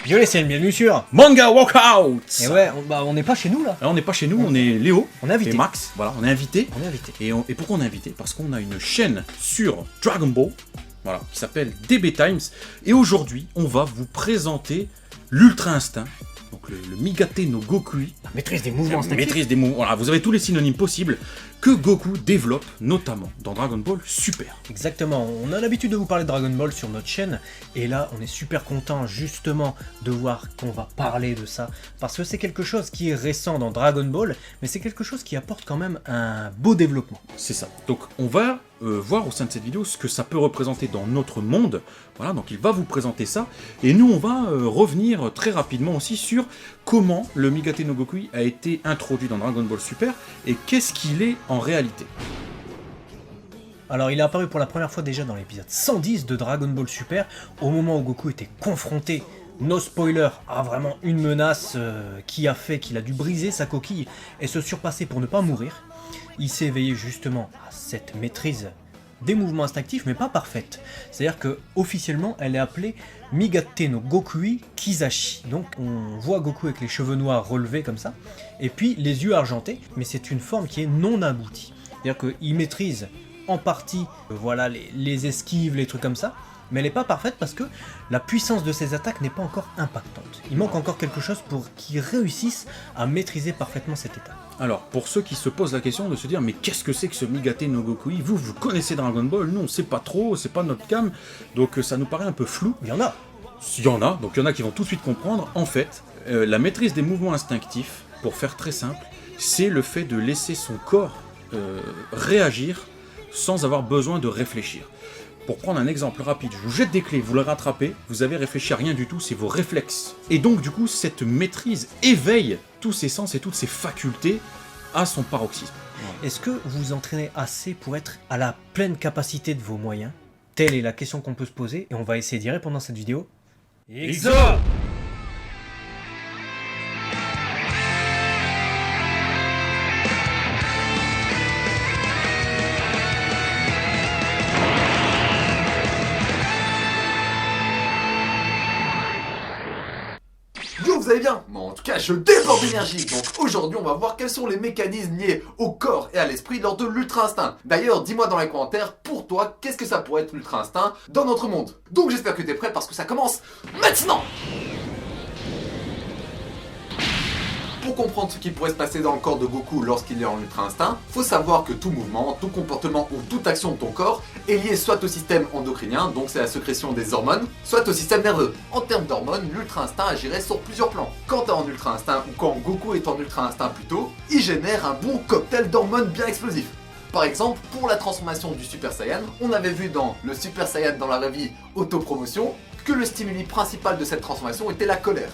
Yo les scènes, bienvenue sur Manga Walkout. Et ouais, on n'est pas chez nous là. Alors on n'est pas chez nous, on est Léo, On est invité. et Max, voilà, on est invité. On est invité. Et pourquoi on est invité? Parce qu'on a une chaîne sur Dragon Ball, voilà, qui s'appelle DB Times. Et aujourd'hui, on va vous présenter l'Ultra Instinct, donc le Migate no Gokui. La maîtrise des mouvements instinctifs. Maîtrise des mots. Voilà, vous avez tous les synonymes possibles que Goku développe, notamment dans Dragon Ball Super. Exactement, on a l'habitude de vous parler de Dragon Ball sur notre chaîne, et là on est super content justement de voir qu'on va parler de ça, parce que c'est quelque chose qui est récent dans Dragon Ball, mais c'est quelque chose qui apporte quand même un beau développement. C'est ça. Donc on va voir au sein de cette vidéo ce que ça peut représenter dans notre monde. Voilà, donc il va vous présenter ça. Et nous on va revenir très rapidement aussi sur comment le Migate no Gokui a été introduit dans Dragon Ball Super et qu'est-ce qu'il est en réalité. Alors il est apparu pour la première fois déjà dans l'épisode 110 de Dragon Ball Super, au moment où Goku était confronté, no spoiler, à vraiment une menace qui a fait qu'il a dû briser sa coquille et se surpasser pour ne pas mourir. Il s'est éveillé justement à cette maîtrise des mouvements instinctifs, mais pas parfaite. C'est-à-dire que officiellement, elle est appelée Migate no Gokui Kizashi. Donc on voit Goku avec les cheveux noirs relevés comme ça, et puis les yeux argentés, mais c'est une forme qui est non aboutie. C'est-à-dire qu'il maîtrise en partie voilà, les esquives, les trucs comme ça, mais elle n'est pas parfaite parce que la puissance de ses attaques n'est pas encore impactante. Il manque encore quelque chose pour qu'il réussisse à maîtriser parfaitement cet état. Alors, pour ceux qui se posent la question de se dire mais qu'est-ce que c'est que ce Migate no Gokui? Vous connaissez Dragon Ball, nous on sait pas trop, c'est pas notre cam, donc ça nous paraît un peu flou. Il y en a. Il y en a, donc il y en a qui vont tout de suite comprendre. En fait, la maîtrise des mouvements instinctifs, pour faire très simple, c'est le fait de laisser son corps réagir sans avoir besoin de réfléchir. Pour prendre un exemple rapide, je vous jette des clés, vous les rattrapez, vous avez réfléchi à rien du tout, c'est vos réflexes. Et donc du coup, cette maîtrise éveille tous ses sens et toutes ses facultés à son paroxysme. Est-ce que vous vous entraînez assez pour être à la pleine capacité de vos moyens? Telle est la question qu'on peut se poser, et on va essayer d'y répondre dans cette vidéo. Exo! Yo, vous allez bien? Bon, en tout cas, je déborde d'énergie. Donc aujourd'hui, on va voir quels sont les mécanismes liés au corps et à l'esprit lors de l'Ultra Instinct. D'ailleurs, dis-moi dans les commentaires, pour toi, qu'est-ce que ça pourrait être l'Ultra Instinct dans notre monde? Donc j'espère que t'es prêt parce que ça commence maintenant! Pour comprendre ce qui pourrait se passer dans le corps de Goku lorsqu'il est en Ultra Instinct, faut savoir que tout mouvement, tout comportement ou toute action de ton corps est lié soit au système endocrinien, donc c'est la sécrétion des hormones, soit au système nerveux. En termes d'hormones, l'Ultra Instinct agirait sur plusieurs plans. Quand t'es en Ultra Instinct ou quand Goku est en Ultra Instinct plutôt, il génère un bon cocktail d'hormones bien explosif. Par exemple, pour la transformation du Super Saiyan, on avait vu dans le Super Saiyan dans la vraie vie autopromotion que le stimuli principal de cette transformation était la colère.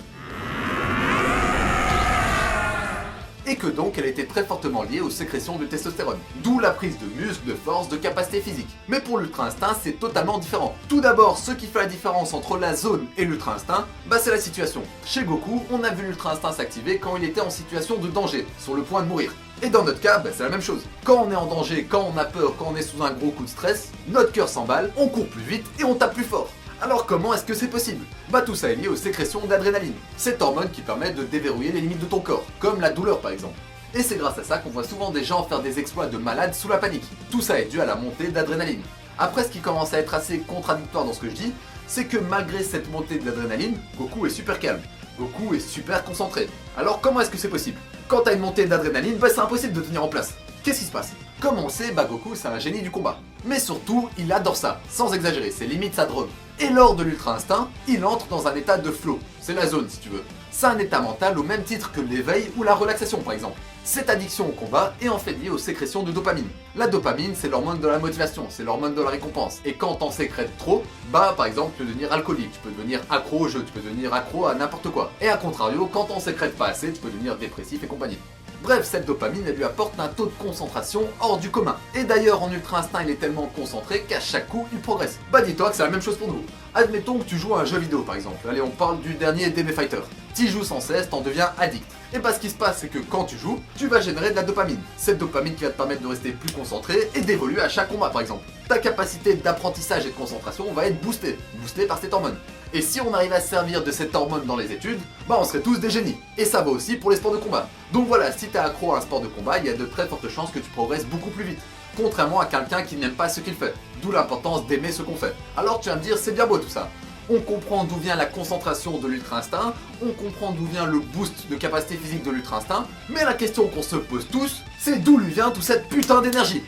Et que donc elle était très fortement liée aux sécrétions de testostérone, d'où la prise de muscles, de force, de capacité physique. Mais pour l'Ultra Instinct, c'est totalement différent. Tout d'abord, ce qui fait la différence entre la zone et l'Ultra Instinct, c'est la situation. Chez Goku, on a vu l'Ultra Instinct s'activer quand il était en situation de danger, sur le point de mourir. Et dans notre cas, c'est la même chose. Quand on est en danger, quand on a peur, quand on est sous un gros coup de stress, notre cœur s'emballe, on court plus vite et on tape plus fort. Alors comment est-ce que c'est possible? Tout ça est lié aux sécrétions d'adrénaline, cette hormone qui permet de déverrouiller les limites de ton corps, comme la douleur par exemple. Et c'est grâce à ça qu'on voit souvent des gens faire des exploits de malades sous la panique. Tout ça est dû à la montée d'adrénaline. Après, ce qui commence à être assez contradictoire dans ce que je dis, c'est que malgré cette montée d'adrénaline, Goku est super calme. Goku est super concentré. Alors comment est-ce que c'est possible? Quand t'as une montée d'adrénaline, c'est impossible de tenir en place. Qu'est-ce qui se passe? Comme on le sait, Goku c'est un génie du combat. Mais surtout, il adore ça, sans exagérer, c'est limite sa drogue. Et lors de l'Ultra Instinct, il entre dans un état de flow. C'est la zone si tu veux. C'est un état mental au même titre que l'éveil ou la relaxation par exemple. Cette addiction au combat est en fait liée aux sécrétions de dopamine. La dopamine, c'est l'hormone de la motivation, c'est l'hormone de la récompense. Et quand t'en sécrètes trop, par exemple, tu peux devenir alcoolique, tu peux devenir accro au jeu, tu peux devenir accro à n'importe quoi. Et à contrario, quand t'en sécrètes pas assez, tu peux devenir dépressif et compagnie. Bref, cette dopamine, elle lui apporte un taux de concentration hors du commun. Et d'ailleurs, en Ultra Instinct, il est tellement concentré qu'à chaque coup, il progresse. Dis-toi que c'est la même chose pour nous. Admettons que tu joues à un jeu vidéo, par exemple. Allez, on parle du dernier DB Fighter. T'y joues sans cesse, t'en deviens addict. Et bah ce qui se passe, c'est que quand tu joues, tu vas générer de la dopamine. Cette dopamine qui va te permettre de rester plus concentré et d'évoluer à chaque combat par exemple. Ta capacité d'apprentissage et de concentration va être boostée par cette hormone. Et si on arrive à se servir de cette hormone dans les études, bah on serait tous des génies. Et ça va aussi pour les sports de combat. Donc voilà, si t'es accro à un sport de combat, il y a de très fortes chances que tu progresses beaucoup plus vite. Contrairement à quelqu'un qui n'aime pas ce qu'il fait. D'où l'importance d'aimer ce qu'on fait. Alors tu vas me dire, c'est bien beau tout ça. On comprend d'où vient la concentration de l'ultra instinct, on comprend d'où vient le boost de capacité physique de l'ultra instinct, mais la question qu'on se pose tous, c'est d'où lui vient toute cette putain d'énergie.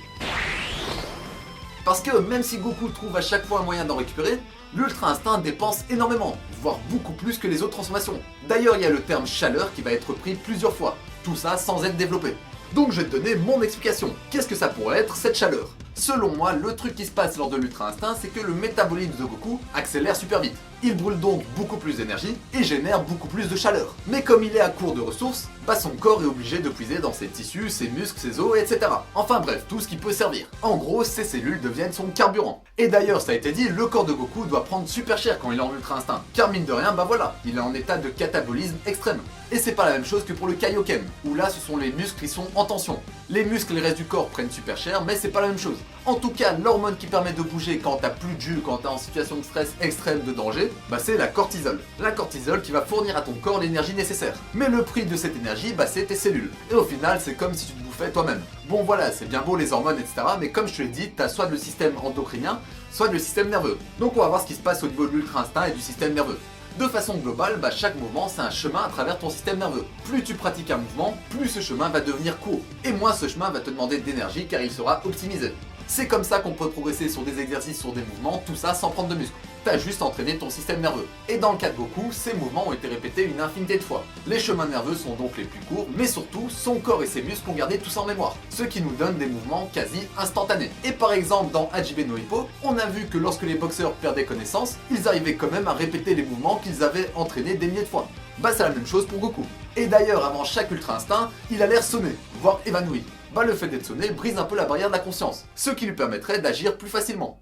Parce que même si Goku trouve à chaque fois un moyen d'en récupérer, l'ultra instinct dépense énormément, voire beaucoup plus que les autres transformations. D'ailleurs, il y a le terme chaleur qui va être pris plusieurs fois, tout ça sans être développé. Donc je vais te donner mon explication. Qu'est-ce que ça pourrait être cette chaleur? Selon moi, le truc qui se passe lors de l'ultra instinct, c'est que le métabolisme de Goku accélère super vite. Il brûle donc beaucoup plus d'énergie et génère beaucoup plus de chaleur. Mais comme il est à court de ressources, bah son corps est obligé de puiser dans ses tissus, ses muscles, ses os, etc. Enfin bref, tout ce qui peut servir. En gros, ces cellules deviennent son carburant. Et d'ailleurs, ça a été dit, le corps de Goku doit prendre super cher quand il est en ultra instinct. Car mine de rien, bah voilà, il est en état de catabolisme extrême. Et c'est pas la même chose que pour le Kaioken, où là ce sont les muscles qui sont en tension. Les muscles et le reste du corps prennent super cher, mais c'est pas la même chose. En tout cas, l'hormone qui permet de bouger quand t'as plus de jus, quand t'es en situation de stress extrême, de danger, bah c'est la cortisol. La cortisol qui va fournir à ton corps l'énergie nécessaire. Mais le prix de cette énergie, bah c'est tes cellules. Et au final, c'est comme si tu te bouffais toi-même. Bon voilà, c'est bien beau les hormones, etc. Mais comme je te l'ai dit, t'as soit le système endocrinien, soit le système nerveux. Donc on va voir ce qui se passe au niveau de l'ultra instinct et du système nerveux. De façon globale, bah chaque mouvement c'est un chemin à travers ton système nerveux. Plus tu pratiques un mouvement, plus ce chemin va devenir court. Et moins ce chemin va te demander d'énergie car il sera optimisé. C'est comme ça qu'on peut progresser sur des exercices, sur des mouvements, tout ça sans prendre de muscles. T'as juste entraîné ton système nerveux. Et dans le cas de Goku, ces mouvements ont été répétés une infinité de fois. Les chemins nerveux sont donc les plus courts, mais surtout, son corps et ses muscles ont gardé tout ça en mémoire. Ce qui nous donne des mouvements quasi instantanés. Et par exemple, dans Hajime no Ippo, on a vu que lorsque les boxeurs perdaient connaissance, ils arrivaient quand même à répéter les mouvements qu'ils avaient entraînés des milliers de fois. Bah c'est la même chose pour Goku. Et d'ailleurs, avant chaque ultra instinct, il a l'air sonné, voire évanoui. Bah le fait d'être sonné brise un peu la barrière de la conscience, ce qui lui permettrait d'agir plus facilement.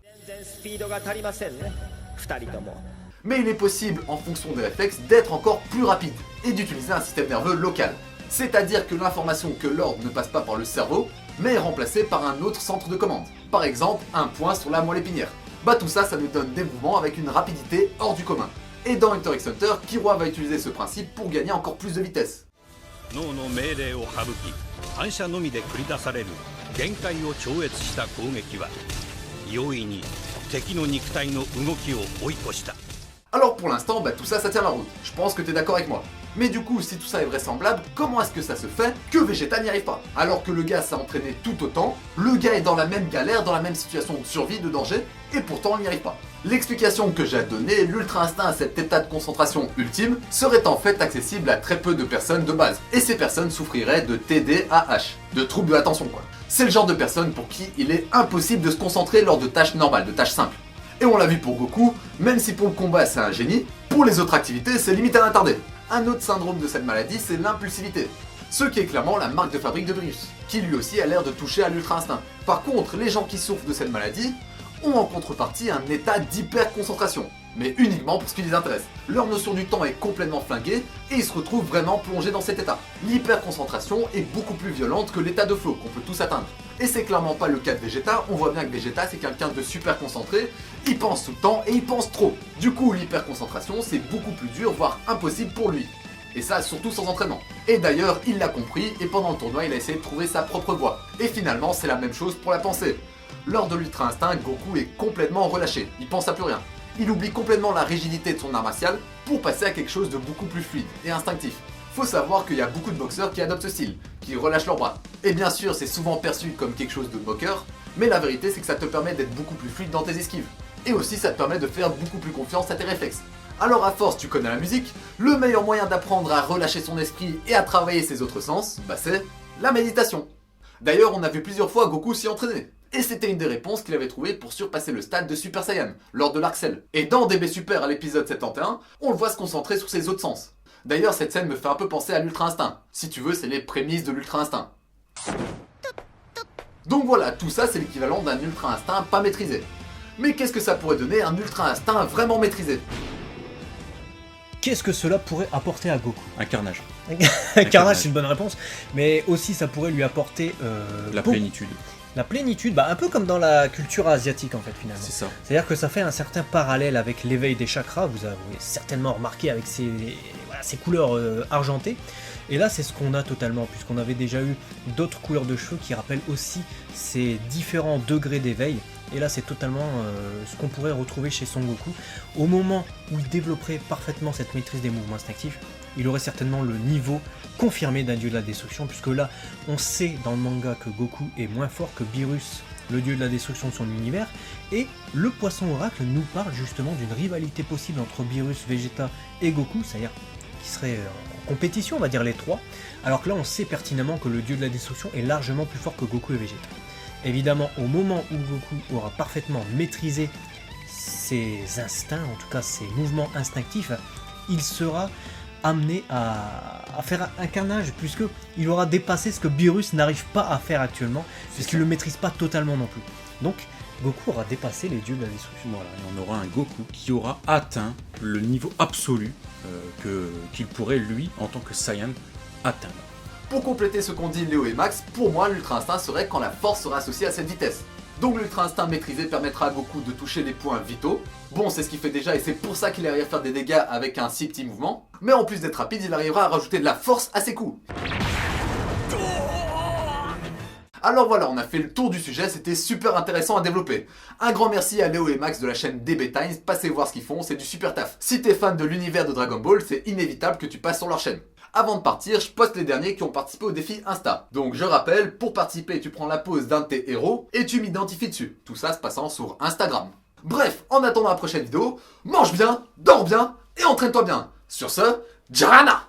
Mais il est possible, en fonction des réflexes, d'être encore plus rapide et d'utiliser un système nerveux local. C'est-à-dire que l'information que l'ordre ne passe pas par le cerveau, mais est remplacée par un autre centre de commande. Par exemple, un point sur la moelle épinière. Bah tout ça, ça nous donne des mouvements avec une rapidité hors du commun. Et dans Hunter x Hunter, Killua va utiliser ce principe pour gagner encore plus de vitesse. 脳の命令を省き反射のみで繰り出される限界を超越した攻撃は容易に敵の肉体の動きを追い越した。 Alors pour l'instant, bah tout ça, ça tient la route. Je pense que t'es d'accord avec moi. Mais du coup, si tout ça est vraisemblable, comment est-ce que ça se fait que Vegeta n'y arrive pas? Alors que le gars s'est entraîné tout autant, le gars est dans la même galère, dans la même situation de survie, de danger, et pourtant il n'y arrive pas. L'explication que j'ai à donner, l'ultra instinct à cet état de concentration ultime, serait en fait accessible à très peu de personnes de base. Et ces personnes souffriraient de TDAH, de troubles de l'attention quoi. C'est le genre de personnes pour qui il est impossible de se concentrer lors de tâches normales, de tâches simples. Et on l'a vu pour Goku, même si pour le combat c'est un génie, pour les autres activités c'est limite à l'intarder. Un autre syndrome de cette maladie c'est l'impulsivité, ce qui est clairement la marque de fabrique de Virus, qui lui aussi a l'air de toucher à l'ultra instinct. Par contre, les gens qui souffrent de cette maladie ont en contrepartie un état d'hyper-concentration, mais uniquement pour ce qui les intéresse. Leur notion du temps est complètement flinguée et ils se retrouvent vraiment plongés dans cet état. L'hyper-concentration est beaucoup plus violente que l'état de flow qu'on peut tous atteindre. Et c'est clairement pas le cas de Vegeta, on voit bien que Vegeta c'est quelqu'un de super concentré, il pense tout le temps et il pense trop. Du coup l'hyper-concentration c'est beaucoup plus dur, voire impossible pour lui. Et ça surtout sans entraînement. Et d'ailleurs il l'a compris et pendant le tournoi il a essayé de trouver sa propre voie. Et finalement c'est la même chose pour la pensée. Lors de l'ultra instinct, Goku est complètement relâché, il pense à plus rien. Il oublie complètement la rigidité de son art martial pour passer à quelque chose de beaucoup plus fluide et instinctif. Faut savoir qu'il y a beaucoup de boxeurs qui adoptent ce style, qui relâchent leurs bras. Et bien sûr, c'est souvent perçu comme quelque chose de moqueur, mais la vérité c'est que ça te permet d'être beaucoup plus fluide dans tes esquives. Et aussi ça te permet de faire beaucoup plus confiance à tes réflexes. Alors à force tu connais la musique, le meilleur moyen d'apprendre à relâcher son esprit et à travailler ses autres sens, bah c'est la méditation. D'ailleurs on a vu plusieurs fois Goku s'y entraîner. Et c'était une des réponses qu'il avait trouvées pour surpasser le stade de Super Saiyan, lors de l'arc Cell. Et dans DB Super à l'épisode 71, on le voit se concentrer sur ses autres sens. D'ailleurs cette scène me fait un peu penser à l'Ultra Instinct. Si tu veux, c'est les prémices de l'Ultra Instinct. Donc voilà, tout ça c'est l'équivalent d'un Ultra Instinct pas maîtrisé. Mais qu'est-ce que ça pourrait donner un Ultra Instinct vraiment maîtrisé? Qu'est-ce que cela pourrait apporter à Goku? Un carnage. Carnage, c'est une bonne réponse, mais aussi ça pourrait lui apporter La beaucoup- plénitude. la plénitude, un peu comme dans la culture asiatique en fait finalement. C'est ça. C'est-à-dire que ça fait un certain parallèle avec l'éveil des chakras, vous avez certainement remarqué avec ces couleurs argentées. Et là c'est ce qu'on a totalement, puisqu'on avait déjà eu d'autres couleurs de cheveux qui rappellent aussi ces différents degrés d'éveil. Et là c'est totalement ce qu'on pourrait retrouver chez Son Goku. Au moment où il développerait parfaitement cette maîtrise des mouvements instinctifs, il aurait certainement le niveau confirmé d'un dieu de la destruction, puisque là on sait dans le manga que Goku est moins fort que Beerus, le dieu de la destruction de son univers, et le poisson oracle nous parle justement d'une rivalité possible entre Beerus, Vegeta et Goku, c'est-à-dire qui serait en compétition, on va dire les trois, alors que là on sait pertinemment que le dieu de la destruction est largement plus fort que Goku et Vegeta. Évidemment, au moment où Goku aura parfaitement maîtrisé ses instincts, en tout cas ses mouvements instinctifs, il sera amené à faire un carnage, puisqu'il aura dépassé ce que Beerus n'arrive pas à faire actuellement, puisqu'il ne le maîtrise pas totalement non plus. Donc, Goku aura dépassé les dieux de la destruction. Voilà, et on aura un Goku qui aura atteint le niveau absolu qu'il pourrait, lui, en tant que Saiyan, atteindre. Pour compléter ce qu'ont dit Léo et Max, pour moi l'Ultra Instinct serait quand la force sera associée à cette vitesse. Donc l'Ultra Instinct maîtrisé permettra à Goku de toucher les points vitaux. Bon, c'est ce qu'il fait déjà et c'est pour ça qu'il arrive à faire des dégâts avec un si petit mouvement. Mais en plus d'être rapide, il arrivera à rajouter de la force à ses coups. Alors voilà, on a fait le tour du sujet, c'était super intéressant à développer. Un grand merci à Léo et Max de la chaîne DB Times, passez voir ce qu'ils font, c'est du super taf. Si t'es fan de l'univers de Dragon Ball, c'est inévitable que tu passes sur leur chaîne. Avant de partir, je poste les derniers qui ont participé au défi Insta. Donc je rappelle, pour participer, tu prends la pose d'un de tes héros et tu m'identifies dessus. Tout ça se passant sur Instagram. Bref, en attendant la prochaine vidéo, mange bien, dors bien et entraîne-toi bien. Sur ce, Jarana!